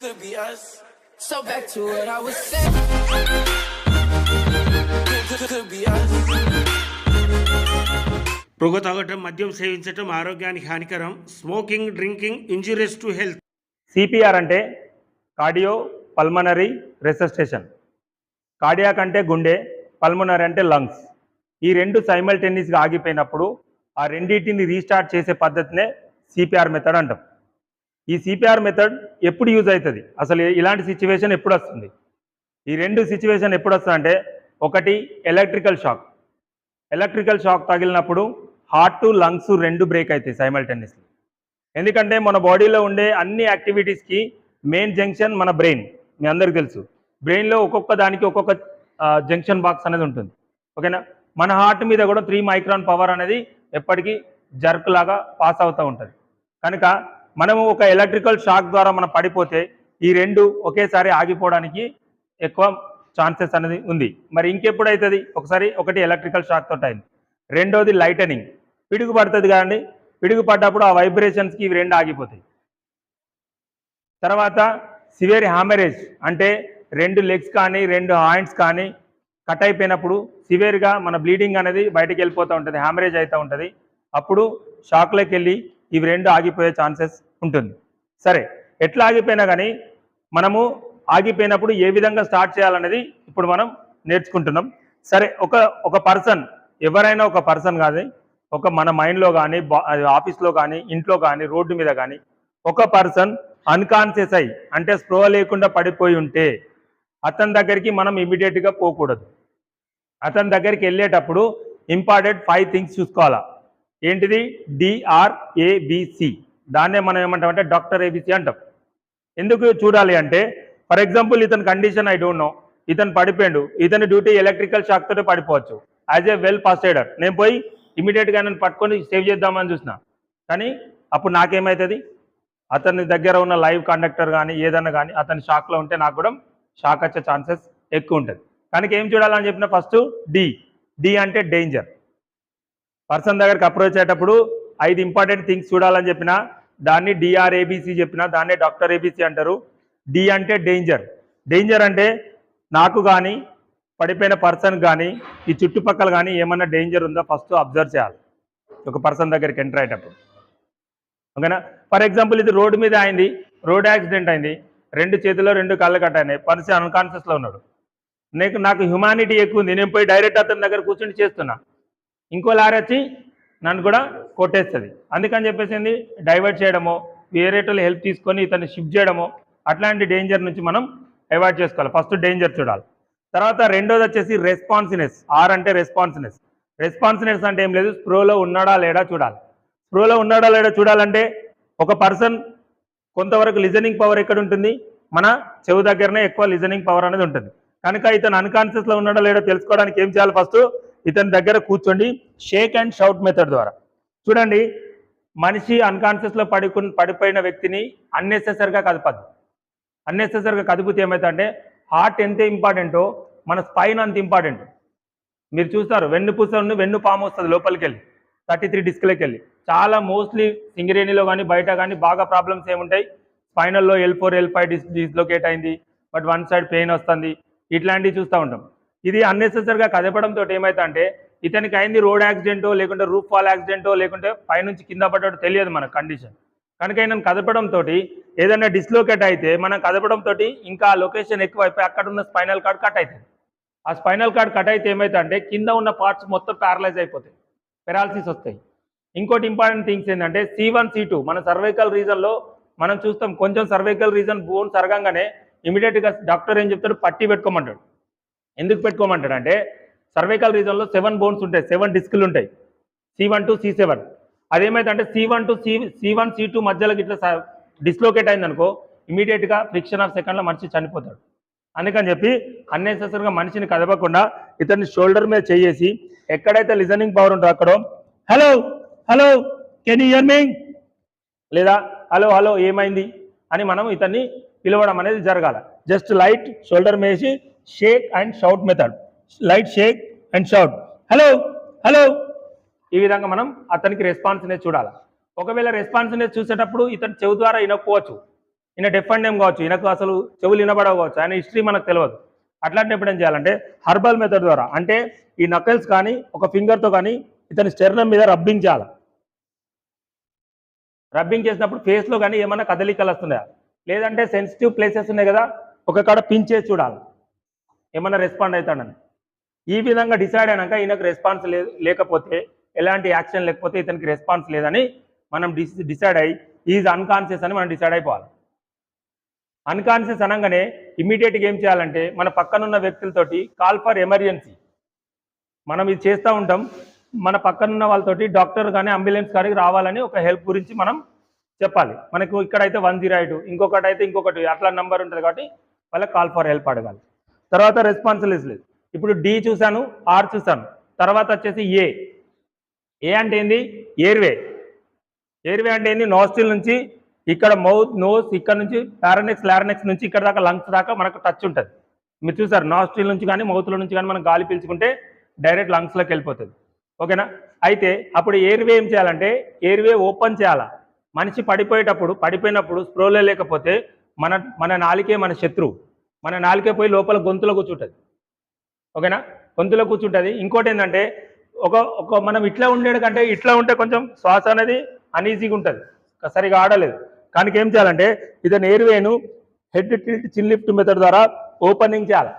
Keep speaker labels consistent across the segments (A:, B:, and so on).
A: Could be us. So back to what I was saying. Could be us.
B: పొగ తాగటం, మద్యం సేవించటం ఆరోగ్యానికి హానికరం. Smoking, drinking injurious to health.
C: CPR అంటే cardio pulmonary రెసస్టేషన్. Cardiac అంటే గుండె, పల్మనరీ అంటే లంగ్స్. ఈ రెండు సైమల్టేనియస్గా ఆగిపోయినప్పుడు ఆ రెండింటిని రీస్టార్ట్ చేసే పద్ధతినే సిపిఆర్ మెథడ్ అంటాం. ఈ సిపిఆర్ మెథడ్ ఎప్పుడు యూజ్ అవుతుంది, అసలు ఇలాంటి సిచ్యువేషన్ ఎప్పుడు వస్తుంది? ఈ రెండు సిచ్యువేషన్ ఎప్పుడు వస్తుందంటే, ఒకటి ఎలక్ట్రికల్ షాక్ తగిలినప్పుడు హార్ట్ లంగ్స్ రెండు బ్రేక్ అవుతాయి సైమల్టేనియస్లీ. ఎందుకంటే మన బాడీలో ఉండే అన్ని యాక్టివిటీస్కి మెయిన్ జంక్షన్ మన బ్రెయిన్. మీ అందరికీ తెలుసు, బ్రెయిన్లో ఒక్కొక్క దానికి ఒక్కొక్క జంక్షన్ బాక్స్ అనేది ఉంటుంది. ఓకేనా? మన హార్ట్ మీద కూడా 3 మైక్రాన్ పవర్ అనేది ఎప్పటికీ జర్క్ లాగా పాస్ అవుతూ ఉంటుంది. కనుక మనము ఒక ఎలక్ట్రికల్ షాక్ ద్వారా మనం పడిపోతే ఈ రెండు ఒకేసారి ఆగిపోవడానికి ఎక్కువ ఛాన్సెస్ అనేది ఉంది. మరి ఇంకెప్పుడు అవుతుంది? ఒకటి ఎలక్ట్రికల్ షాక్ తోటి అయింది. రెండోది లైటనింగ్, పిడుగు పడుతుంది కదండి. పిడుగు పడ్డప్పుడు ఆ వైబ్రేషన్స్కి ఇవి రెండు ఆగిపోతాయి. తర్వాత సివియర్ హ్యామరేజ్ అంటే 2 లెగ్స్ కానీ 2 హ్యాండ్స్ కానీ కట్ అయిపోయినప్పుడు సివియర్గా మన బ్లీడింగ్ అనేది బయటకు వెళ్ళిపోతూ ఉంటుంది, హ్యామరేజ్ అవుతూ ఉంటుంది. అప్పుడు షాక్లోకి వెళ్ళి ఇవి రెండు ఆగిపోయే ఛాన్సెస్ ఉంటుంది. సరే, ఎట్లా ఆగిపోయినా కానీ మనము ఆగిపోయినప్పుడు ఏ విధంగా స్టార్ట్ చేయాలనేది ఇప్పుడు మనం నేర్చుకుంటున్నాం. సరే, ఒక పర్సన్, ఎవరైనా ఒక పర్సన్ కాదు, మన మైండ్లో కానీ, ఆఫీస్లో కానీ, ఇంట్లో కానీ, రోడ్డు మీద కానీ ఒక పర్సన్ అన్కాన్షియస్ అయ్యి అంటే స్పృహ లేకుండా పడిపోయి ఉంటే అతని దగ్గరికి మనం ఇమీడియట్గా పోకూడదు. అతని దగ్గరికి వెళ్ళేటప్పుడు ఇంపార్టెంట్ 5 థింగ్స్ చూసుకోవాలా. ఏంటిది? DRABC. దాన్నే మనం ఏమంటామంటే డాక్టర్ ABC అంటాం. ఎందుకు చూడాలి అంటే, ఫర్ ఎగ్జాంపుల్ ఇతని కండిషన్ ఐ డోంట్ నో, ఇతను పడిపోయాడు, ఇతని డ్యూటీ ఎలక్ట్రికల్ షాక్ తోటే పడిపోవచ్చు. As a well first aider నేను పోయి ఇమీడియట్గా నన్ను పట్టుకొని సేవ్ చేద్దామని చూసిన, కానీ అప్పుడు నాకేమవుతుంది? అతని దగ్గర ఉన్న లైవ్ కండక్టర్ కానీ ఏదన్నా కానీ అతని షాక్లో ఉంటే నాకు కూడా షాక్ వచ్చే ఛాన్సెస్ ఎక్కువ ఉంటుంది. కనుక ఏం చూడాలని చెప్పిన ఫస్ట్ డి అంటే డేంజర్. పర్సన్ దగ్గరికి అప్రోచ్ అయ్యేటప్పుడు 5 ఇంపార్టెంట్ థింగ్స్ చూడాలని చెప్పిన, దాన్ని DRABC చెప్పిన, దాన్నే డాక్టర్ ABC అంటారు. డి అంటే డేంజర్ అంటే నాకు కానీ పడిపోయిన పర్సన్ కానీ ఈ చుట్టుపక్కల కానీ ఏమన్నా డేంజర్ ఉందో ఫస్ట్ అబ్జర్వ్ చేయాలి ఒక పర్సన్ దగ్గరికి ఎంటర్ అయ్యేటప్పుడు. ఓకేనా? ఫర్ ఎగ్జాంపుల్ ఇది రోడ్డు మీద అయింది, రోడ్ యాక్సిడెంట్ అయింది, 2 చేతుల్లో 2 కాళ్ళు కట్ అయినాయి, పర్సన్ అన్కాన్షియస్లో ఉన్నాడు. నాకు హ్యుమానిటీ ఎక్కువ ఉంది, నేను పోయి డైరెక్ట్ అతని దగ్గర కూర్చుని చేస్తున్నా, ఇంకో లారీ వచ్చి నన్ను కూడా కొట్టేస్తుంది. అందుకని చెప్పేసి డైవర్ట్ చేయడమో, వేరేటోళ్ళు హెల్ప్ తీసుకొని ఇతన్ని షిఫ్ట్ చేయడమో, అట్లాంటి డేంజర్ నుంచి మనం అవాయిడ్ చేసుకోవాలి. ఫస్ట్ డేంజర్ చూడాలి. తర్వాత రెండోది వచ్చేసి రెస్పాన్సినెస్. ఆర్ అంటే రెస్పాన్సినెస్ అంటే ఏం లేదు, స్ప్రోలో ఉన్నాడా లేడా చూడాలి. స్ప్రోలో ఉన్నాడా లేడా చూడాలంటే ఒక పర్సన్ కొంతవరకు లిజనింగ్ పవర్ ఎక్కడ ఉంటుంది? మన చెవు దగ్గరనే ఎక్కువ లిజనింగ్ పవర్ అనేది ఉంటుంది. కనుక ఇతను అన్కాన్షియస్లో ఉన్నాడా లేడా తెలుసుకోవడానికి ఏం చేయాలి? ఫస్ట్ ఇతని దగ్గర కూర్చోండి, షేక్ అండ్ షౌట్ మెథడ్ ద్వారా. చూడండి, మనిషి అన్కాన్షియస్లో పడిపోయిన వ్యక్తిని అన్నెసెసరీగా కదపద్దు. అన్నెసెసరీగా కదిపితే ఏమవుతుందంటే హార్ట్ ఎంత ఇంపార్టెంటో మన స్పైన్ అంత ఇంపార్టెంట్. మీరు చూస్తారు, వెన్ను పాము వస్తుంది లోపలికి వెళ్ళి 33 డిస్క్లోకి వెళ్ళి. చాలా మోస్ట్లీ సింగరేణిలో కానీ బయట కానీ బాగా ప్రాబ్లమ్స్ ఏముంటాయి? స్పైనల్లో L4 L5 డిస్లొకేట్ అయింది, బట్ 1 సైడ్ పెయిన్ వస్తుంది, ఇట్లాంటివి చూస్తూ ఉంటాం. ఇది అన్నెసెసరీగా కదపడంతో ఏమవుతుందంటే ఇతనికి అయింది రోడ్ యాక్సిడెంటో, లేకుంటే రూఫ్ ఫాల్ యాక్సిడెంటో, లేకుంటే పైనుంచి కింద పడ్డాడో తెలియదు మన కండిషన్. కనుక ఆయన కదపడంతో ఏదైనా డిస్లొకేట్ అయితే మనం కదపడంతో ఇంకా లొకేషన్ ఎక్కువ అయిపోయి అక్కడ ఉన్న స్పైనల్ కార్డ్ కట్ అవుతుంది. ఆ స్పైనల్ కార్డ్ కట్ అయితే ఏమవుతుందంటే కింద ఉన్న పార్ట్స్ మొత్తం ప్యారలైజ్ అయిపోతాయి, పెరాలసిస్ వస్తాయి. ఇంకోటి ఇంపార్టెంట్ థింగ్స్ ఏంటంటే C1 C2 మన సర్వైకల్ రీజన్లో మనం చూస్తాం. కొంచెం సర్వైకల్ రీజన్ బోన్ సరగంగానే ఇమీడియట్గా డాక్టర్ ఏం చెప్తాడు? పట్టి పెట్టుకోమంటాడు. ఎందుకు పెట్టుకోమంటాడు అంటే సర్వైకల్ రీజన్లో 7 బోన్స్ ఉంటాయి, 7 డిస్కులు ఉంటాయి, C1 to C7. అదేమైందంటే C1 to C1 C2 మధ్యలో ఇట్లా డిస్లోకేట్ అయిందనుకో ఇమీడియట్గా ఫ్రిక్షన్ ఆఫ్ సెకండ్లో మనిషి చనిపోతాడు. అందుకని చెప్పి అన్నెసెసరీగా మనిషిని కదపకుండా ఇతన్ని షోల్డర్ మీద చేసి ఎక్కడైతే లిజనింగ్ పవర్ ఉంటుందో అక్కడ hello hello can you hear me, లేదా హలో హలో ఏమైంది అని మనం ఇతన్ని పిలవడం అనేది జరగాల. జస్ట్ లైట్ షోల్డర్ మేసి shake and shout method, light shake and shout hello hello. ఈ విధంగా మనం అతనికి రెస్పాన్స్నెస్ చూడాలి. ఒకవేళ రెస్పాన్స్నెస్ చూసేటప్పుడు ఇతను చెవు ద్వారా వినకపోవచ్చు, ఈయన డెఫ్ అండ్ ఏం కావచ్చు, ఈయనకు అసలు చెవులు వినబడవు కావచ్చు, ఆయన హిస్టరీ మనకు తెలియదు. అట్లాంటిప్పుడు ఏం చేయాలంటే హర్బల్ మెథడ్ ద్వారా, అంటే ఈ నకల్స్ కానీ ఒక ఫింగర్తో కానీ ఇతని స్టెర్నం మీద రబ్బింగ్ చేయాలి. రబ్బింగ్ చేసినప్పుడు ఫేస్లో కానీ ఏమన్నా కదలికలు వస్తున్నాయా, లేదంటే సెన్సిటివ్ ప్లేసెస్ ఉన్నాయి కదా, ఒక కాడ పిన్ చేసి చూడాలి ఏమన్నా రెస్పాండ్ అవుతాడని. ఈ విధంగా డిసైడ్ అయినాక ఈయనకు రెస్పాన్స్ లేకపోతే, ఎలాంటి యాక్షన్ లేకపోతే ఇతనికి రెస్పాన్స్ లేదని మనం డిసైడ్ అయ్యి ఈజ్ అన్కాన్షియస్ అని మనం డిసైడ్ అయిపోవాలి. అన్కాన్షియస్ అనగానే ఇమీడియట్గా ఏం చేయాలంటే మన పక్కనున్న వ్యక్తులతోటి కాల్ ఫర్ ఎమర్జెన్సీ, మనం ఇది చేస్తూ ఉంటాం, మన పక్కనున్న వాళ్ళతోటి డాక్టర్ కానీ అంబులెన్స్ కానీ రావాలని ఒక హెల్ప్ గురించి మనం చెప్పాలి. మనకు ఇక్కడైతే 108, ఇంకొకటి అయితే ఇంకొకటి అట్లా నెంబర్ ఉంటుంది కాబట్టి వాళ్ళకి కాల్ ఫర్ హెల్ప్ అడగాలి. తర్వాత రెస్పాన్సిబిలిటీస్ లేదు. ఇప్పుడు డి చూశాను, ఆర్ చూశాను, తర్వాత వచ్చేసి ఏ అంటే ఏంది, ఎయిర్వే. ఎయిర్వే అంటే ఏంది, నాస్ట్రిల్ నుంచి ఇక్కడ మౌత్, నోస్, ఇక్కడ నుంచి లారినెక్స్ నుంచి ఇక్కడ దాకా లంగ్స్ దాకా మనకు టచ్ ఉంటుంది. మీరు చూసారు, నాస్ట్రిల్ నుంచి కానీ మౌత్లో నుంచి కానీ మనం గాలి పీల్చుకుంటే డైరెక్ట్ లంగ్స్లోకి వెళ్ళిపోతుంది. ఓకేనా? అయితే అప్పుడు ఎయిర్వే ఏం చేయాలంటే ఎయిర్వే ఓపెన్ చేయాలా. మనిషి పడిపోయినప్పుడు స్ప్రోలో లేకపోతే మన నాలికే మన శత్రువు, మన నాలికే పోయి లోపల గొంతులో కూర్చుంటుంది. ఓకేనా? గొంతులో కూర్చుంటుంది. ఇంకోటి ఏంటంటే ఒక మనం ఇట్లా ఉండేది కంటే ఇట్లా ఉంటే కొంచెం శ్వాస అనేది అనీజీగా ఉంటుంది, సరిగా ఆడలేదు. కానీ ఏం చేయాలంటే ఇతను ఎయిర్వేను head tilt chin lift method ద్వారా ఓపెనింగ్ చేయాలి.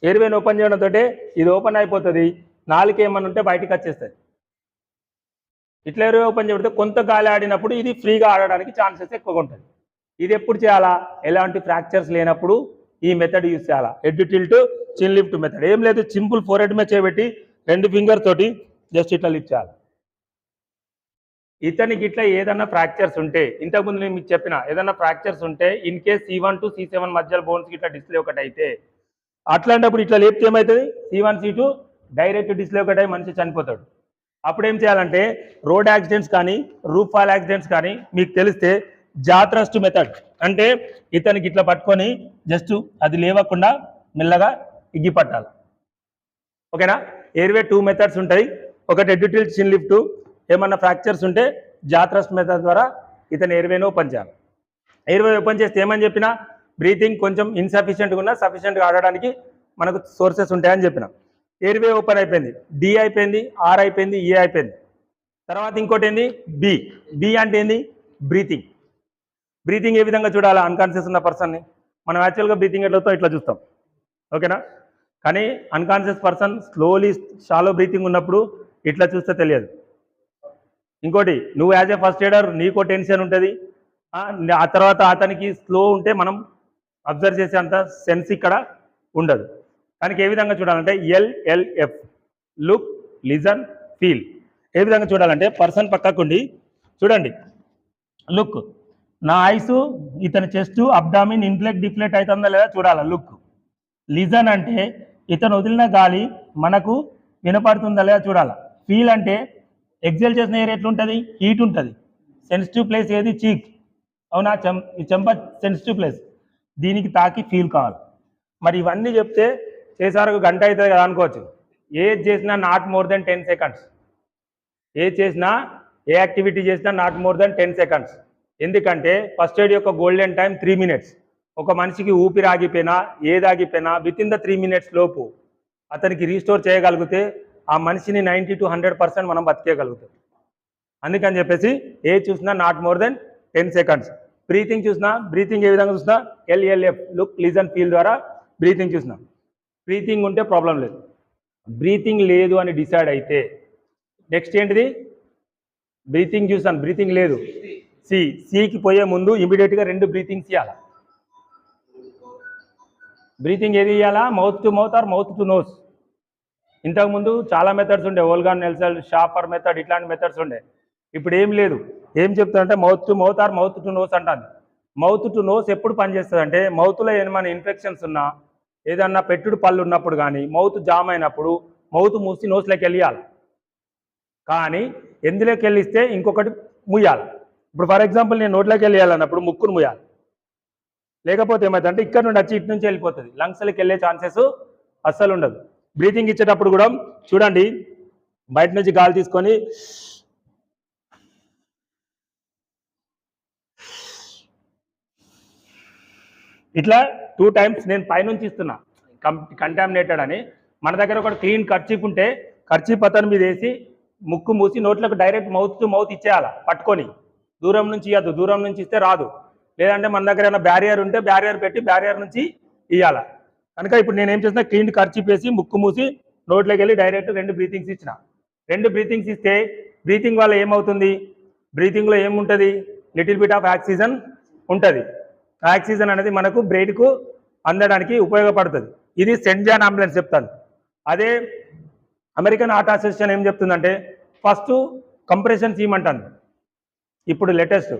C: ఎయిర్వేను ఓపెన్ చేయడంతో ఇది ఓపెన్ అయిపోతుంది, నాలుక ఏమన్నా ఉంటే బయటకు వచ్చేస్తుంది. ఇట్లా ఎయిర్వే ఓపెన్ చేయబడితే కొంత గాలి ఆడినప్పుడు ఇది ఫ్రీగా ఆడడానికి ఛాన్సెస్ ఎక్కువగా ఉంటుంది. ఇది ఎప్పుడు చేయాలా, ఎలాంటి ఫ్రాక్చర్స్ లేనప్పుడు ఈ మెథడ్ యూజ్ చేయాలా, head tilt chin lift method. ఏం లేదు, సింపుల్ ఫోర్ హెడ్ మీద చేయబెట్టి 2 ఫింగర్ తోటి జస్ట్ ఇట్లా లిఫ్ట్ చేయాలి. ఇతనికి ఇట్లా ఏదన్నా ఫ్రాక్చర్స్ ఉంటే, ఇంతకుముందు నేను మీకు చెప్పిన ఏదన్నా ఫ్రాక్చర్స్ ఉంటే in case C1 to C7 మధ్యలో బోన్స్ ఇట్లా డిస్ప్లే ఒకటి అయితే, అట్లాంటప్పుడు ఇట్లా లేపితే ఏమవుతుంది, C1 C2 డైరెక్ట్ డిస్ప్లే ఒకటి అయి మనిషి చనిపోతాడు. అప్పుడు ఏం చేయాలంటే రోడ్ యాక్సిడెంట్స్ కానీ రూఫ్ ఫాల్ యాక్సిడెంట్స్ కానీ మీకు తెలిస్తే జాత్రస్ట్ మెథడ్, అంటే ఇతనికి ఇట్లా పట్టుకొని జస్ట్ అది లేవకుండా మెల్లగా ఇగ్గి పట్టాలి. ఓకేనా? ఎయిర్వే 2 మెథడ్స్ ఉంటాయి, ఒకటి హెడ్ టిల్ట్ చిన్ లిఫ్ట్. ఏమన్నా ఫ్రాక్చర్స్ ఉంటే జాత్రస్ట్ మెథడ్ ద్వారా ఇతను ఎయిర్వేను ఓపెన్ చేయాలి. ఎయిర్వే ఓపెన్ చేస్తే ఏమని చెప్పినా, బ్రీతింగ్ కొంచెం ఇన్సఫిషియెంట్గా ఉన్నా సఫిషియెంట్గా ఆడడానికి మనకు సోర్సెస్ ఉంటాయని చెప్పిన. ఎయిర్వే ఓపెన్ అయిపోయింది, డి అయిపోయింది, ఆర్ అయిపోయింది, ఏ అయిపోయింది. తర్వాత ఇంకోటి ఏంది, బి అంటే ఏంది, బ్రీతింగ్. బ్రీతింగ్ ఏ విధంగా చూడాలా, అన్కాన్షియస్ ఉన్న పర్సన్ని మనం యాక్చువల్గా బ్రీతింగ్ ఎట్లతో ఇట్లా చూస్తాం. ఓకేనా? కానీ unconscious person slowly shallow breathing ఉన్నప్పుడు ఇట్లా చూస్తే తెలియదు. ఇంకోటి, నువ్వు యాజ్ ఏ ఫస్ట్ ఎయిడర్ నీకో టెన్షన్ ఉంటుంది, ఆ తర్వాత అతనికి స్లో ఉంటే మనం అబ్జర్వ్ చేసే అంత సెన్స్ ఇక్కడ ఉండదు. దానికి ఏ విధంగా చూడాలంటే LLF, లుక్, లిజన్, ఫీల్. ఏ విధంగా చూడాలంటే పర్సన్ పక్కకుండి చూడండి, లుక్, నా ఐస్ ఇతని చెస్ట్ అబ్డామిన్ ఇన్ఫ్లెక్ట్ డిఫ్లెక్ట్ అవుతుందా లేదా చూడాలి, లుక్. లిజన్ అంటే ఇతను వదిలిన గాలి మనకు వినపడుతుందా లేదా చూడాలి. ఫీల్ అంటే ఎగ్జైల్ చేసిన ఎయిర్ ఎట్లుంటుంది, హీట్ ఉంటుంది. సెన్సిటివ్ ప్లేస్ ఏది, చీక్. అవునా? చెంప సెన్సిటివ్ ప్లేస్, దీనికి తాకి ఫీల్ కావాలి. మరి ఇవన్నీ చెప్తే చేసారు గంట అవుతుంది కదా అనుకోవచ్చు. ఏది చేసినా నాట్ మోర్ దెన్ 10 seconds. ఏది చేసినా, ఏ యాక్టివిటీ చేసినా నాట్ మోర్ దెన్ 10 seconds. ఎందుకంటే ఫస్ట్ ఎయిడ్ యొక్క గోల్డెన్ టైం 3 minutes. ఒక మనిషికి ఊపిరి ఆగిపోయినా ఏది ఆగిపోయినా విత్ ఇన్ ద 3 minutes లోపు అతనికి రీస్టోర్ చేయగలిగితే ఆ మనిషిని 90 to 100% మనం బతికేయగలుగుతాం. అందుకని చెప్పేసి ఏది చూసినా not more than 10 seconds. Breathing చూసినా, బ్రీతింగ్ ఏ విధంగా చూసినా LLF, లుక్, లిజన్, ఫీల్ ద్వారా బ్రీతింగ్ చూసినా. బ్రీతింగ్ ఉంటే ప్రాబ్లం లేదు. బ్రీతింగ్ లేదు అని డిసైడ్ అయితే నెక్స్ట్ ఏంటిది, బ్రీతింగ్ చూసాను, బ్రీతింగ్ లేదు, సికి పోయే ముందు ఇమీడియట్గా 2 బ్రీతింగ్స్ ఇవ్వాలి. బ్రీతింగ్ ఏది ఇవ్వాలా, mouth to mouth or mouth to nose. ఇంతకుముందు చాలా మెథడ్స్ ఉండే, ఓల్గాన్ నెల్సల్, షాపర్ మెథడ్, ఇట్లాంటి మెథడ్స్ ఉండే. ఇప్పుడు ఏం లేదు. ఏం చెప్తారంటే mouth to mouth or mouth to nose అంటాను. మౌత్ టు నోస్ ఎప్పుడు పనిచేస్తుంది అంటే మౌత్లో ఏమైనా ఇన్ఫెక్షన్స్ ఉన్నా, ఏదన్నా పెట్టుడు పళ్ళు ఉన్నప్పుడు కానీ, మౌత్ జామ్ అయినప్పుడు మౌత్ మూసి నోస్లోకి వెళ్ళాలి. కానీ ఎందులోకి వెళ్ళిస్తే ఇంకొకటి ముయ్యాలి. ఇప్పుడు ఫర్ ఎగ్జాంపుల్ నేను నోట్లోకి వెళ్ళాలన్నప్పుడు ముక్కును ముయ్యాలి. లేకపోతే ఏమైందంటే ఇక్కడ నుండి వచ్చి ఇటు నుంచి వెళ్ళిపోతుంది, లంగ్స్లోకి వెళ్ళే ఛాన్సెస్ అస్సలు ఉండదు. బ్రీతింగ్ ఇచ్చేటప్పుడు కూడా చూడండి, బయట నుంచి గాలి తీసుకొని ఇట్లా 2 టైమ్స్ నేను పైనుంచి ఇస్తున్నా కంటామినేటెడ్ అని. మన దగ్గర ఒక క్లీన్ కర్చీప్ ఉంటే కర్చీప్ అతని మీద వేసి ముక్కు మూసి నోట్లకు డైరెక్ట్ మౌత్ టు మౌత్ ఇచ్చేయాలి పట్టుకొని. దూరం నుంచి ఇవ్వద్దు, దూరం నుంచి ఇస్తే రాదు. లేదంటే మన దగ్గర ఏమైనా బ్యారియర్ ఉంటే బ్యారియర్ పెట్టి బ్యారియర్ నుంచి ఇవ్వాలి. కనుక ఇప్పుడు నేను ఏం చేసిన క్లీన్ కర్చీప్ వేసి ముక్కు మూసి నోట్లోకి వెళ్ళి డైరెక్ట్ 2 బ్రీతింగ్స్ ఇచ్చిన. 2 బ్రీతింగ్స్ ఇస్తే బ్రీతింగ్ వల్ల ఏమవుతుంది, బ్రీతింగ్లో ఏముంటుంది, లిటిల్ బిట్ ఆఫ్ ఆక్సిజన్ ఉంటుంది. ఆక్సిజన్ అనేది మనకు బ్రెయిన్కు అందడానికి ఉపయోగపడుతుంది. ఇది సెంట్ జాన్ అంబులెన్స్ చెప్తాను. అదే అమెరికన్ హార్ట్ అసోసియేషన్ ఏం చెప్తుందంటే ఫస్ట్ కంప్రెషన్ చేయమంటాను. ఇప్పుడు లేటెస్ట్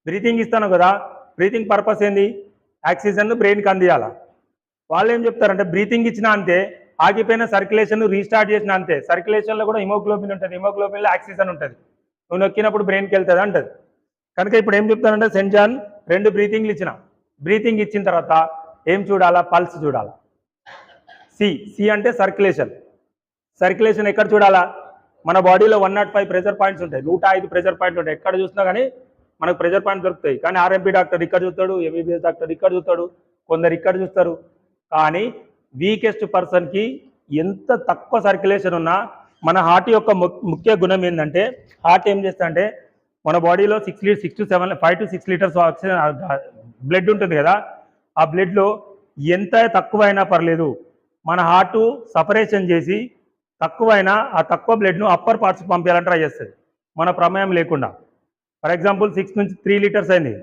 C: బ్రీతింగ్ ఇస్తాను కదా, బ్రీతింగ్ పర్పస్ ఏంది, ఆక్సిజన్ బ్రెయిన్కి అందియాల. వాళ్ళు ఏం చెప్తారంటే బ్రీతింగ్ ఇచ్చినా అంతే, ఆగిపోయిన సర్క్యులేషన్ రీస్టార్ట్ చేసిన అంతే. సర్క్యులేషన్లో కూడా హిమోగ్లోబిన్ ఉంటుంది, హిమోగ్లోబిన్లో ఆక్సిజన్ ఉంటుంది, నువ్వు నొక్కినప్పుడు బ్రెయిన్కి వెళ్తుంది అంటది. కనుక ఇప్పుడు ఏం చెప్తానంటే సెంట్ జాన్ 2 బ్రీతింగ్లు ఇచ్చిన. బ్రీతింగ్ ఇచ్చిన తర్వాత ఏం చూడాలా, పల్స్ చూడాలా. సి అంటే సర్క్యులేషన్. సర్క్యులేషన్ ఎక్కడ చూడాలా, మన బాడీలో 105 ప్రెజర్ పాయింట్స్ ఉంటాయి, 105 ప్రెజర్ పాయింట్లు ఉంటాయి. ఎక్కడ చూసినా కానీ మనకు ప్రెజర్ పాయింట్ దొరుకుతాయి. కానీ ఆర్ఎంపీ డాక్టర్ ఇక్కడ చూస్తాడు, ఎంబీబీఎస్ డాక్టర్ ఇక్కడ చూస్తాడు, కొందరు ఇక్కడ చూస్తారు. కానీ వీకెస్ట్ పర్సన్కి ఎంత తక్కువ సర్క్యులేషన్ ఉన్నా మన హార్ట్ యొక్క ముఖ్య గుణం ఏంటంటే, హార్ట్ ఏం చేస్తా అంటే మన బాడీలో 5 to 6 లీటర్స్ ఆక్సిజన్ బ్లడ్ ఉంటుంది కదా, ఆ బ్లడ్లో ఎంత తక్కువైనా పర్లేదు మన హార్ట్ సపరేషన్ చేసి తక్కువైనా ఆ తక్కువ బ్లడ్ను అప్పర్ పార్ట్స్కి పంపించాలని ట్రై చేస్తుంది మన ప్రమేయం లేకుండా. ఫర్ ఎగ్జాంపుల్ 6 నుంచి 3 లీటర్స్ అయింది,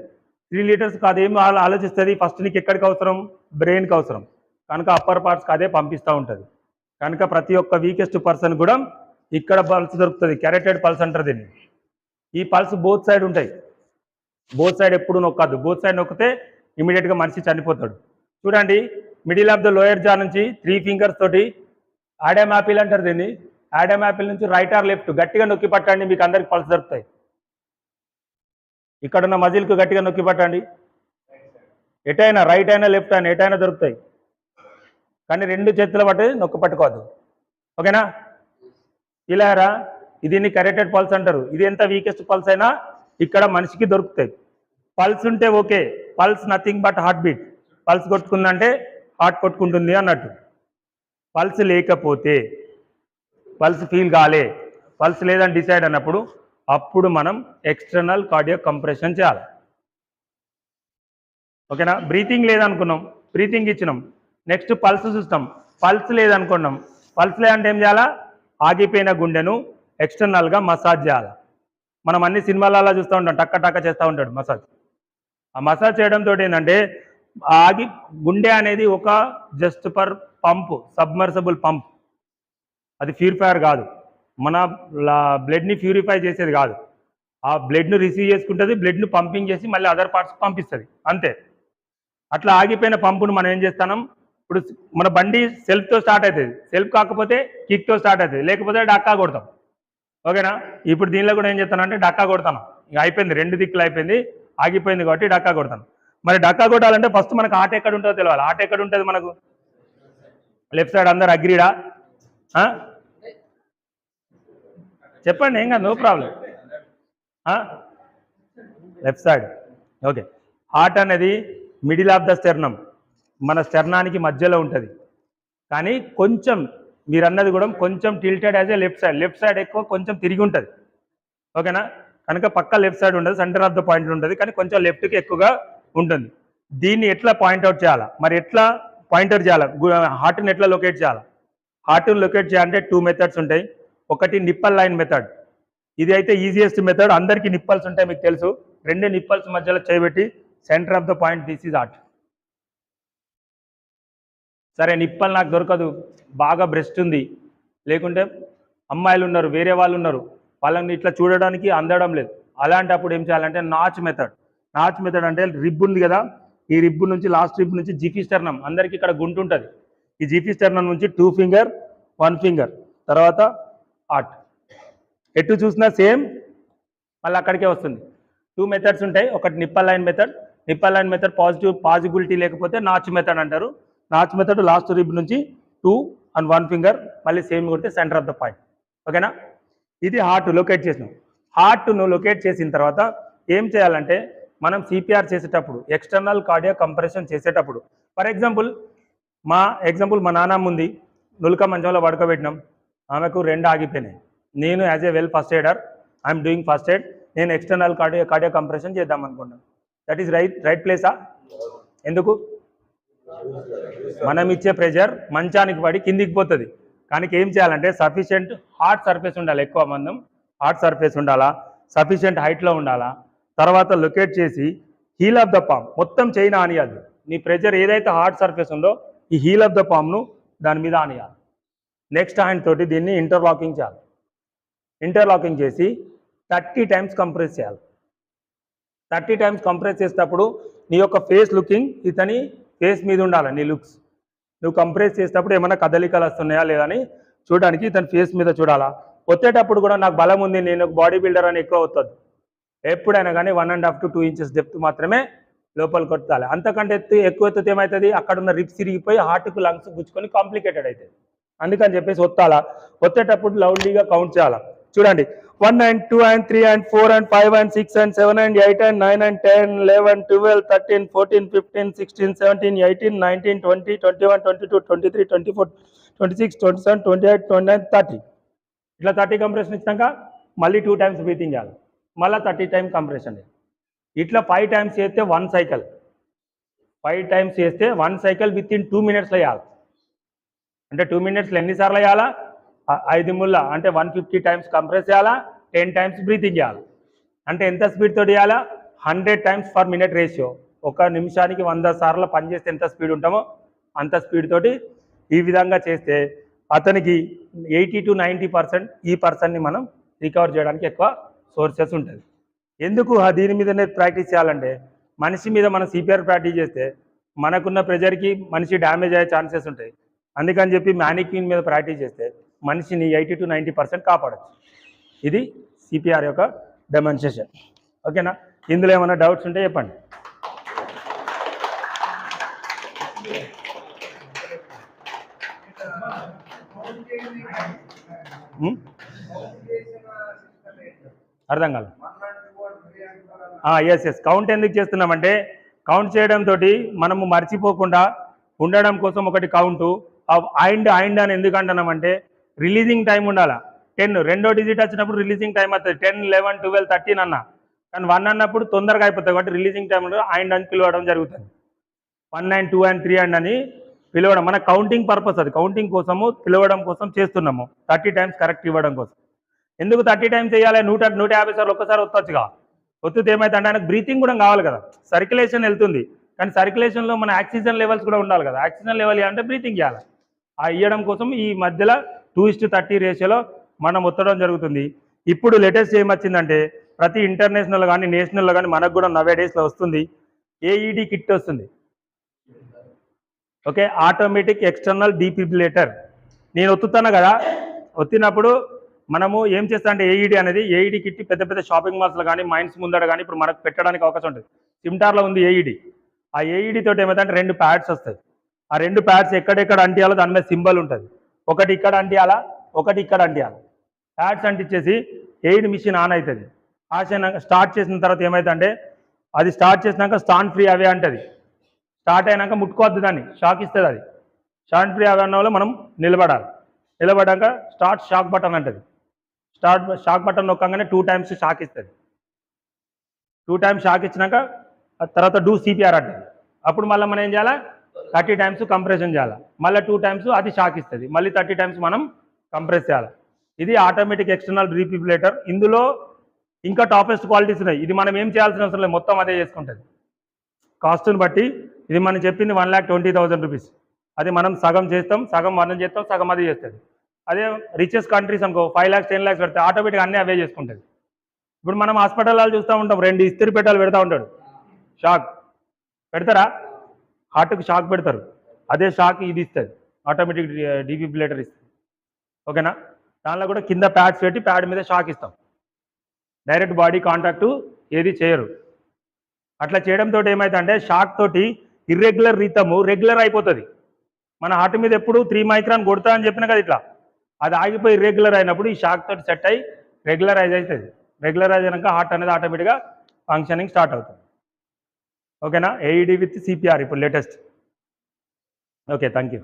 C: 3 లీటర్స్కి అదేం ఆలోచిస్తుంది, ఫస్ట్ నీకు ఎక్కడికి అవసరం, బ్రెయిన్కి అవసరం. కనుక అప్పర్ పార్ట్స్కి అదే పంపిస్తూ ఉంటుంది. కనుక ప్రతి ఒక్క వీకెస్ట్ పర్సన్ కూడా ఇక్కడ పల్స్ దొరుకుతుంది, కెరటెడ్ పల్స్ అంటారు దీన్ని. ఈ పల్స్ బోత్ సైడ్ ఉంటాయి, బోత్ సైడ్ ఎప్పుడు నొక్కద్దు. బోత్ సైడ్ నొక్కితే ఇమీడియట్గా మనిషి చనిపోతాడు. చూడండి, మిడిల్ ఆఫ్ ద లోయర్ జా నుంచి 3 ఫింగర్స్ తోటి ఆడమ్ యాపిల్ అంటారు దీన్ని. ఆడమ్ యాపిల్ నుంచి రైట్ ఆర్ లెఫ్ట్ గట్టిగా నొక్కి పట్టండి, మీకు అందరికి పల్స్ దొరుకుతాయి. ఇక్కడున్న మజిల్కు గట్టిగా నొక్కి పట్టండి, ఎటైనా రైట్ అయినా లెఫ్ట్ అయినా ఎటైనా దొరుకుతాయి. కానీ 2 చేతుల పట్టి నొక్కి పట్టుకోవద్దు, ఓకేనా. ఇలారా దీన్ని కరెక్టెడ్ పల్స్ అంటారు. ఇది ఎంత వీకెస్ట్ పల్స్ అయినా ఇక్కడ మనిషికి దొరుకుతాయి. పల్స్ ఉంటే okay, pulse nothing but heart beat. Pulse కొట్టుకుందంటే హార్ట్ కొట్టుకుంటుంది అన్నట్టు. పల్స్ లేకపోతే, పల్స్ ఫీల్ కాలే, పల్స్ లేదని డిసైడ్ అన్నప్పుడు అప్పుడు మనం ఎక్స్టర్నల్ కార్డియాక్ కంప్రెషన్ చేయాలి, ఓకేనా. బ్రీతింగ్ లేదనుకున్నాం, బ్రీతింగ్ ఇచ్చినాం, నెక్స్ట్ పల్స్ చూస్తాం. పల్స్ లేదనుకున్నాం, పల్స్ లేదంటే ఏం చేయాలా, ఆగిపోయిన గుండెను ఎక్స్టర్నల్గా మసాజ్ చేయాలి. మనం అన్ని సినిమాలలో చూస్తూ ఉంటాం, టక్క టక్క చేస్తూ ఉంటాడు మసాజ్. ఆ మసాజ్ చేయడంతో ఏంటంటే గుండె అనేది ఒక జస్ట్ పర్ పంప్, సబ్మర్సబుల్ పంప్, అది ప్యూరిఫైయర్ కాదు, మన బ్లడ్ని ప్యూరిఫై చేసేది కాదు. ఆ బ్లడ్ను రిసీవ్ చేసుకుంటుంది, బ్లడ్ను పంపింగ్ చేసి మళ్ళీ అదర్ పార్ట్స్కి పంపిస్తుంది, అంతే. అట్లా ఆగిపోయిన పంపును మనం ఏం చేస్తున్నాం, ఇప్పుడు మన బండి సెల్ఫ్తో స్టార్ట్ అవుతుంది, సెల్ఫ్ కాకపోతే కిక్తో స్టార్ట్ అవుతుంది, లేకపోతే డక్కా కొడతాం, ఓకేనా. ఇప్పుడు దీనిలో కూడా ఏం చేస్తానంటే డక్కా కొడతాను. ఇక అయిపోయింది, 2 దిక్కులు అయిపోయింది, ఆగిపోయింది కాబట్టి డక్కా కొడతాను. మరి డక్కా కొట్టాలంటే ఫస్ట్ మనకు హార్ట్ ఎక్కడ ఉంటుందో తెలియాలి. హార్ట్ ఎక్కడ ఉంటుంది మనకు, లెఫ్ట్ సైడ్. అందరు అగ్రీడా, చెప్పండి, ఏం కాదు, no problem. Left side, okay. Heart అనేది మిడిల్ ఆఫ్ ద స్టెర్నమ్, మన స్టెర్నానికి మధ్యలో ఉంటుంది. కానీ కొంచెం మీరు అన్నది కూడా కొంచెం tilted as a left side, left side ఎక్కువ కొంచెం తిరిగి ఉంటుంది, ఓకేనా. కనుక పక్క లెఫ్ట్ సైడ్ ఉంటుంది, సెంటర్ ఆఫ్ ద పాయింట్ ఉంటుంది, కానీ కొంచెం లెఫ్ట్కి ఎక్కువగా ఉంటుంది. దీన్ని ఎట్లా పాయింట్అవుట్ చేయాలా, మరి ఎట్లా పాయింట్అవుట్ చేయాలా, హార్ట్ని ఎట్లా లొకేట్ చేయాలా. హార్ట్ని లొకేట్ చేయాలంటే 2 మెథడ్స్ ఉంటాయి. ఒకటి నిప్పల్ లైన్ మెథడ్, ఇది అయితే ఈజియెస్ట్ మెథడ్, అందరికీ నిప్పల్స్ ఉంటాయి మీకు తెలుసు. 2 నిప్పల్స్ మధ్యలో చేయబెట్టి centre of the point, this is heart. సరే, నిప్పల్ నాకు దొరకదు, బాగా బ్రెస్ట్ ఉంది, లేకుంటే అమ్మాయిలు ఉన్నారు, వేరే వాళ్ళు ఉన్నారు, వాళ్ళని ఇట్లా చూడడానికి అందడం లేదు, అలాంటప్పుడు ఏం చేయాలంటే నాచ్ మెథడ్. నాచ్ మెథడ్ అంటే రిబ్ ఉంది కదా, ఈ రిబ్ నుంచి లాస్ట్ రిబ్ నుంచి జిఫీ స్టెర్నమ్, అందరికీ ఇక్కడ గుంటు ఉంటుంది, ఈ జిఫీ స్టెర్నమ్ నుంచి 2 ఫింగర్ 1 ఫింగర్, తర్వాత హార్ట్, ఎటు చూసినా సేమ్ మళ్ళీ అక్కడికే వస్తుంది. 2 మెథడ్స్ ఉంటాయి. ఒకటి nipple line method, nipple line method possibility లేకపోతే నాచ్ మెథడ్ అంటారు. నాచ్ మెథడ్ లాస్ట్ రిబ్ నుంచి 2 and 1 ఫింగర్ మళ్ళీ సేమ్ కొడితే సెంటర్ ఆఫ్ ద పాయింట్, ఓకేనా. ఇది హార్ట్ లొకేట్ చేసినాం. హార్ట్ను లొకేట్ చేసిన తర్వాత ఏం చేయాలంటే మనం సిపిఆర్ చేసేటప్పుడు ఎక్స్టర్నల్ కార్డియాక్ కంప్రెషన్ చేసేటప్పుడు ఫర్ ఎగ్జాంపుల్ మా నాన్నమ్మ ఉంది, నులక మంచంలో పడుకోబెట్టినాం, ఆమెకు 2 ఆగిపోయినాయి. నేను as a well first aider I'm doing first aid, నేను ఎక్స్టర్నల్ కార్డియాక్ కంప్రెషన్ చేద్దాం అనుకున్నాను. దట్ ఈస్ రైట్ ప్లేసా? ఎందుకు? మనం ఇచ్చే ప్రెషర్ మంచానికి పడి కిందికి పోతుంది. కానీ ఏం చేయాలంటే సఫిషియెంట్ హార్డ్ సర్ఫేస్ ఉండాలి, ఎక్కువ మందం హార్డ్ సర్ఫేస్ ఉండాలా, సఫిషియెంట్ హైట్లో ఉండాలా. తర్వాత లొకేట్ చేసి హీల్ ఆఫ్ ద పామ్ మొత్తం చైన్ ఆనియాలి. నీ ప్రెషర్ ఏదైతే హార్డ్ సర్ఫేస్ ఉందో ఈ హీల్ ఆఫ్ ద పామ్ను దాని మీద ఆనియాలి. నెక్స్ట్ హ్యాండ్ తోటి దీన్ని ఇంటర్లాకింగ్ చేయాలి. ఇంటర్లాకింగ్ చేసి 30 టైమ్స్ కంప్రెస్ చేయాలి. 30 టైమ్స్ కంప్రెస్ చేసేటప్పుడు నీ యొక్క ఫేస్ లుకింగ్ ఇతని ఫేస్ మీద ఉండాలి. నీ లుక్స్ నువ్వు కంప్రెస్ చేసేటప్పుడు ఏమైనా కదలికలు వస్తున్నాయా లేదా అని చూడడానికి ఇతని ఫేస్ మీద చూడాలా. వచ్చేటప్పుడు కూడా నాకు బలం ఉంది, నేను బాడీ బిల్డర్ అని ఎక్కువ అవుతుంది. ఎప్పుడైనా కానీ 1.5 to 2 ఇంచెస్ డెప్త్ మాత్రమే లోపల కొట్టాలి. అంతకంటే ఎక్కువ ఎత్తుతే ఏమవుతుంది, అక్కడ ఉన్న రిప్స్ తిరిగిపోయి హార్ట్కు లంగ్స్ గుచ్చుకొని కాంప్లికేటెడ్ అవుతుంది. అందుకని చెప్పేసి ఒత్తాలా. ఒత్తేటప్పుడు లౌడ్లీగా కౌంట్ చేయాలా. చూడండి 1 and 2 and 3 and 4 and 5 and 6 and 7 and 8 and 9 and 10, 11, 12, 13, 14, 15, 16, 17, 18, 19, 20, 21, 22, 23, 24, 26, 27, 28, 29, 30. ఇట్లా 30 కంప్రెషన్ ఇచ్చినాక మళ్ళీ 2 టైమ్స్ బ్రీతింగ్ చేయాలి. మళ్ళీ 30 టైమ్ కంప్రెషన్. ఇట్లా 5 టైమ్స్ చేస్తే 1 సైకిల్. 5 టైమ్స్ చేస్తే 1 సైకిల్ విత్ ఇన్ 2 minutesలో వేయాలి. అంటే 2 minutesలో ఎన్నిసార్లు వేయాలా? 5 ముళ్ళ అంటే 150 టైమ్స్ కంప్రెస్ చేయాలా, 10 టైమ్స్ బ్రీతింగ్ చేయాలి. అంటే ఎంత స్పీడ్ తోటి చేయాలా? 100 times per minute రేషియో. 1 నిమిషానికి 100 సార్లు పనిచేస్తే ఎంత స్పీడ్ ఉంటామో అంత స్పీడ్ తోటి ఈ విధంగా చేస్తే అతనికి 80 to 90% ఈ పర్సన్ని మనం రికవర్ చేయడానికి ఎక్కువ సోర్సెస్ ఉంటుంది. ఎందుకు దీని మీదనే ప్రాక్టీస్ చేయాలంటే మనిషి మీద మనం సిపిఆర్ ప్రాక్టీస్ చేస్తే మనకున్న ప్రెజర్కి మనిషి డ్యామేజ్ అయ్యే ఛాన్సెస్ ఉంటాయి. అందుకని చెప్పి మ్యానిక్విన్ మీద ప్రాక్టీస్ చేస్తే మనిషిని 80 to 90% కాపాడచ్చు. ఇది సిపిఆర్ యొక్క డెమాన్స్ట్రేషన్. ఓకేనా? ఇందులో ఏమైనా డౌట్స్ ఉంటే చెప్పండి. అర్థం కాదు. ఎస్ కౌంట్ ఎందుకు చేస్తున్నామంటే కౌంట్ చేయడంతో మనము మర్చిపోకుండా ఉండడం కోసం ఒకటి కౌంటు ఐండ్ అని ఎందుకు అంటున్నామంటే రిలీజింగ్ టైం ఉండాలా. 10 రెండో డిజిట్ వచ్చినప్పుడు రిలీజింగ్ టైం అవుతుంది. 10, 11, 12, 13 అన్న. కానీ 1 అన్నప్పుడు తొందరగా అయిపోతుంది కాబట్టి రిలీజింగ్ టైం ఉండదు. ఐండ్ అని పిలవడం జరుగుతుంది. 1 and 2 and 3 and అని పిలవడం మన కౌంటింగ్ పర్పస్. అది కౌంటింగ్ కోసము పిలవడం కోసం చేస్తున్నాము. 30 టైమ్స్ కరెక్ట్ ఇవ్వడం కోసం. ఎందుకు 30 టైమ్స్ చేయాలి? 150 సార్లు ఒక్కసారి వస్తొచ్చుగా. వస్తుంది ఏమైతే అంటే ఆయనకు బ్రీతింగ్ కూడా కావాలి కదా. సర్క్యులేషన్ వెళ్తుంది కానీ సర్క్యులేషన్లో మన ఆక్సిజన్ లెవెల్స్ కూడా ఉండాలి కదా. ఆక్సిజన్ లెవెల్ అంటే బ్రీతింగ్ చేయాలి. ఆ ఇవ్వడం కోసం ఈ మధ్యలో 2:30 రేషియోలో మనం ఒత్తడం జరుగుతుంది. ఇప్పుడు లేటెస్ట్ ఏమొచ్చిందంటే ప్రతి ఇంటర్నేషనల్ కానీ నేషనల్లో కానీ మనకు కూడా నవే డేస్లో వస్తుంది ఏఈడి కిట్ వస్తుంది. Okay, automatic external defibrillator. నేను ఒత్తుతాను కదా, ఒత్తినప్పుడు మనము ఏం చేస్తా అంటే ఏఈడి కిట్ పెద్ద పెద్ద షాపింగ్ మాల్స్లో కానీ మైన్స్ ముందర కానీ ఇప్పుడు మనకు పెట్టడానికి అవకాశం ఉంటుంది. సిమ్టార్లో ఉంది ఏఈడి. ఆ ఏఈడి తోటి ఏమైందంటే 2 ప్యాడ్స్ వస్తాయి. ఆ 2 ప్యాడ్స్ ఎక్కడెక్కడ అంటియాలో దాని మీద సింబల్ ఉంటుంది. ఒకటి ఇక్కడ అంటియాలా, ఒకటి ఇక్కడ అంటియాలి. ప్యాడ్స్ అంటించేసి ఎయిడ్ మిషన్ ఆన్ అవుతుంది. స్టార్ట్ చేసిన తర్వాత ఏమవుతుందంటే అది స్టార్ట్ చేసినాక స్టాండ్ ఫ్రీ అవే అంటుంది. స్టార్ట్ అయినాక ముట్టుకోవద్దు, దాన్ని షాక్ ఇస్తుంది. అది స్టాండ్ ఫ్రీ అవే అన్న వల్ల మనం నిలబడాలి. నిలబడ్డాక స్టార్ట్ షాక్ బటన్ అంటుంది. షాక్ బటన్ నొక్కగానే 2 టైమ్స్ షాక్ ఇస్తుంది. 2 టైమ్స్ షాక్ ఇచ్చినాక తర్వాత డూ సిపిఆర్ అంటుంది. అప్పుడు మళ్ళీ మనం ఏం చేయాలా? 30 టైమ్స్ కంప్రెషన్ చేయాలి. మళ్ళీ 2 టైమ్స్ అది షాక్ ఇస్తుంది. మళ్ళీ 30 టైమ్స్ మనం కంప్రెస్ చేయాలి. ఇది ఆటోమేటిక్ ఎక్స్టర్నల్ డీఫిబ్రిలేటర్. ఇందులో ఇంకా టాపెస్ట్ క్వాలిటీస్ ఉన్నాయి. ఇది మనం ఏం చేయాల్సిన అవసరం లేదు, మొత్తం అదే చేసుకుంటుంది. కాస్ట్ని బట్టి ఇది మనం చెప్పింది 1,20,000 రూపీస్. అది మనం సగం చేస్తాం, సగం మనం చేస్తాం, సగం అది చేస్తుంది. అదే రిచెస్ట్ కంట్రీస్ అనుకో 5 lakhs 10 lakhs పెడితే ఆటోమేటిక్గా అన్నీ అవే చేసుకుంటుంది. ఇప్పుడు మనం హాస్పిటల్లో చూస్తూ ఉంటాం 2 ఇస్త్రీ పెట్టాలు పెడతా ఉంటాడు. షాక్ పెడతారా? హార్ట్కి షాక్ పెడతారు. అదే షాక్ ఇది ఇస్తుంది, ఆటోమేటిక్ డీఫిబ్రిలేటర్ ఇస్తుంది. ఓకేనా? దానిలో కూడా కింద ప్యాడ్స్ పెట్టి ప్యాడ్ మీద షాక్ ఇస్తాం. డైరెక్ట్ బాడీ కాంటాక్టు ఏది చేయరు. అట్లా చేయడంతో ఏమవుతుందంటే షాక్ తోటి ఇర్రెగ్యులర్ రిథము రెగ్యులర్ అయిపోతుంది. మన హార్ట్ మీద ఎప్పుడు 3 micron కొడతా అని చెప్పినా కదా, ఇట్లా అది ఆగిపోయి ఇర్రెగ్యులర్ అయినప్పుడు ఈ షాక్ తోటి సెట్ అయ్యి రెగ్యులరైజ్ అవుతుంది. రెగ్యులరైజ్ అయినాక హార్ట్ అనేది ఆటోమేటిక్గా ఫంక్షనింగ్ స్టార్ట్ అవుతుంది. ఓకేనా? ఏఈడి విత్ సిపిఆర్ ఇప్పుడు లేటెస్ట్. Okay, thank you.